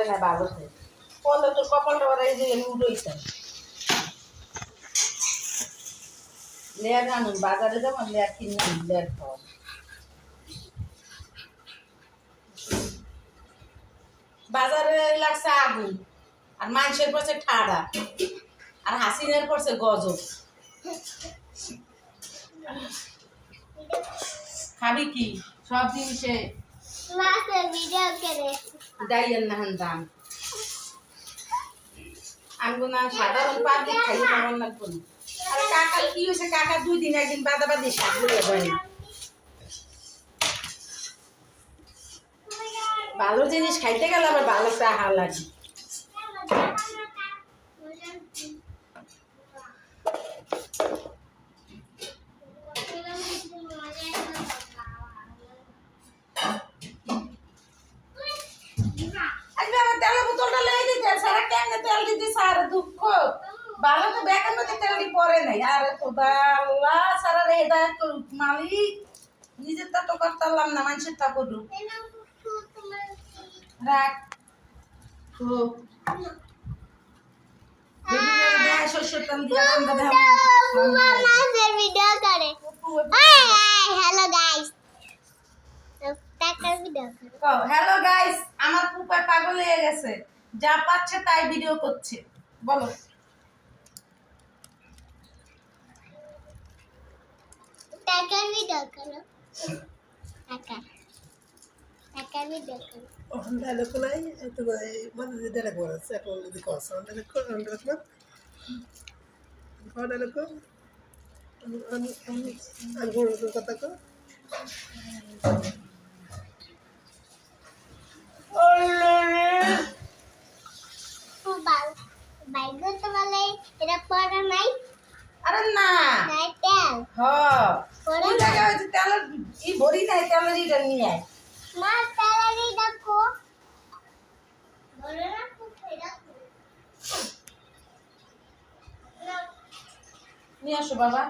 পরে না ভালোতে পড়লে তোর কপালটা ওরা এই যে উড়ইতাম লেয়ার আনুন বাজারে যাবো লেয়ার কিনে লেয়ার খাওয়া বাজারে লাগছে আগুন আর মানুষের পড়ছে ঠাডা আর হাসিনের পড়ছে গজব খাবি কি সব জিনিসে দাইয়ের না দাম আনবো না সাধারণ পাবলিক খাইয়ে কেমন লাগবো না আরে কাকার কি হয়েছে কাকা 2 দিন একদিন বাদাবাদি শাক দিয়ে হয় ভালো জিনিস খাইতে গেলে আবার ভালো টাকা লাগে তেলের বোতলটা লেগে দিতে সারা কেমনে তেল দিতে সারা দুঃখ ভালো তো বেকার মধ্যে তেলটি পরে নাই আর আল্লাহ সারা রে হেদায়ত করুক মালিক নিজের তা তো করতে পারলাম না মানুষের তা করুক রাখ তো শস্যের তেল দিয়ে রান্না দেওয়া হ্যালো গাইস আমার পুপা পাগল হয়ে গেছে যা পাচ্ছে তাই ভিডিও করছে বলো টাকার ভিডিও করো টাকার ভিডিও করো হ্যালো কোলাই তো মানে যেটা করেছে এখন যদি কস হ্যালো কো হ্যালো কো আমি বড় কথা কো বাইরে তো বলে এটা পড়া নাই আরে না নাই তেল হ্যাঁ ওই জায়গায় ওই যে তেল ই ভরি নাই তেলের ইটা নিয়ে আয় মা তেলারি দেখো বলে না খুব দেখো নিয়ে আসো বাবা